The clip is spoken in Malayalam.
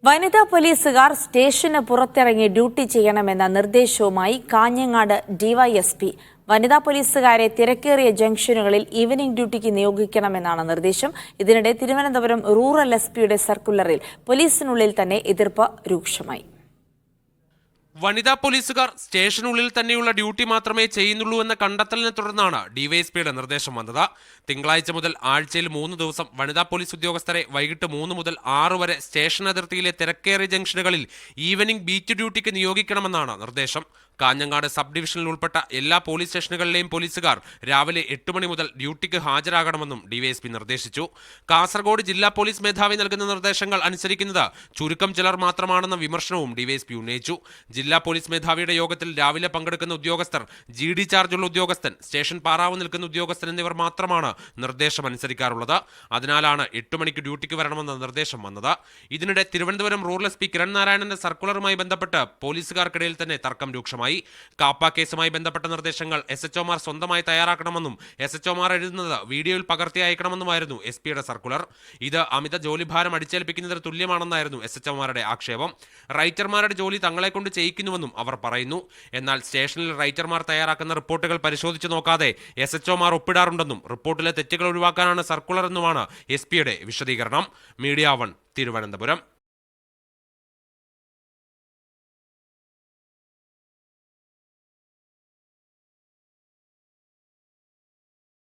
വനിതാ പോലീസുകാർ സ്റ്റേഷന് പുറത്തിറങ്ങി ഡ്യൂട്ടി ചെയ്യണമെന്ന നിർദ്ദേശവുമായി കാഞ്ഞങ്ങാട് ഡിവൈഎസ്പി. വനിതാ പോലീസുകാരെ തിരക്കേറിയ ജംഗ്ഷനുകളിൽ ഈവനിംഗ് ഡ്യൂട്ടിക്ക് നിയോഗിക്കണമെന്നാണ് നിർദ്ദേശം. ഇതിനിടെ തിരുവനന്തപുരം റൂറൽ എസ്പിയുടെ സർക്കുലറിൽ പോലീസിനുള്ളിൽ തന്നെ എതിർപ്പ് രൂക്ഷമായി. വനിതാ പോലീസുകാർ സ്റ്റേഷനുള്ളിൽ തന്നെയുള്ള ഡ്യൂട്ടി മാത്രമേ ചെയ്യുന്നുള്ളൂ എന്ന കണ്ടെത്തലിനെ തുടർന്നാണ് ഡിവൈഎസ്പിയുടെ നിർദ്ദേശം വന്നത്. തിങ്കളാഴ്ച മുതൽ ആഴ്ചയിൽ 3 ദിവസം വനിതാ പോലീസ് ഉദ്യോഗസ്ഥരെ വൈകിട്ട് 3 മുതൽ 6 വരെ സ്റ്റേഷൻ അതിർത്തിയിലെ തിരക്കേറിയ ജംഗ്ഷനുകളിൽ ഈവനിംഗ് ബീറ്റ് ഡ്യൂട്ടിക്ക് നിയോഗിക്കണമെന്നാണ് നിർദ്ദേശം. കാഞ്ഞങ്ങാട് സബ് ഡിവിഷനിൽ ഉൾപ്പെട്ട എല്ലാ പോലീസ് സ്റ്റേഷനുകളിലെയും പോലീസുകാർ രാവിലെ 8 മണി മുതൽ ഡ്യൂട്ടിക്ക് ഹാജരാകണമെന്നും ഡിവൈഎസ്പി നിർദ്ദേശിച്ചു. കാസർഗോഡ് ജില്ലാ പോലീസ് മേധാവി നൽകുന്ന നിർദ്ദേശങ്ങൾ അനുസരിക്കുന്നത് ചുരുക്കം ചിലർ മാത്രമാണെന്ന വിമർശനവും ഡിവൈഎസ്പി ഉന്നയിച്ചു. ജില്ലാ പോലീസ് മേധാവിയുടെ യോഗത്തിൽ രാവിലെ പങ്കെടുക്കുന്ന ഉദ്യോഗസ്ഥർ, GD ചാർജുള്ള ഉദ്യോഗസ്ഥൻ, സ്റ്റേഷൻ പാറാവ് നിൽക്കുന്ന ഉദ്യോഗസ്ഥൻ എന്നിവർ മാത്രമാണ് നിർദ്ദേശം അനുസരിക്കാറുള്ളത്. അതിനാലാണ് 8 മണിക്ക് ഡ്യൂട്ടിക്ക് വരണമെന്ന നിർദ്ദേശം വന്നത്. ഇതിനിടെ തിരുവനന്തപുരം റൂറൽ എസ്പി കിരൺ നാരായണന്റെ സർക്കുലറുമായി ബന്ധപ്പെട്ട് പോലീസുകാർക്കിടയിൽ തന്നെ തർക്കം രൂക്ഷമായി. കാപ്പ കേസുമായി ബന്ധപ്പെട്ട നിർദ്ദേശങ്ങൾ SHOമാർ സ്വന്തമായി തയ്യാറാക്കണമെന്നും SHOമാർ എഴുതുന്നത് വീഡിയോയിൽ പകർത്തി അയക്കണമെന്നുമായിരുന്നു എസ്പിയുടെ സർക്കുലർ. ഇത് അമിത ജോലിഭാരം അടിച്ചേൽപ്പിക്കുന്നതിന് തുല്യമാണെന്നായിരുന്നു SHOമാരുടെ ആക്ഷേപം. റൈറ്റർമാരുടെ ജോലി തങ്ങളെ കൊണ്ട് ചെയ്യിക്കുന്നുവെന്നും അവർ പറയുന്നു. എന്നാൽ സ്റ്റേഷനിൽ റൈറ്റർമാർ തയ്യാറാക്കുന്ന റിപ്പോർട്ടുകൾ പരിശോധിച്ചു നോക്കാതെ SHOമാർ ഒപ്പിടാറുണ്ടെന്നും റിപ്പോർട്ടിലെ തെറ്റുകൾ ഒഴിവാക്കാനാണ് സർക്കുലർ എന്നുമാണ് എസ്പിയുടെ വിശദീകരണം. മീഡിയ 1 തിരുവനന്തപുരം.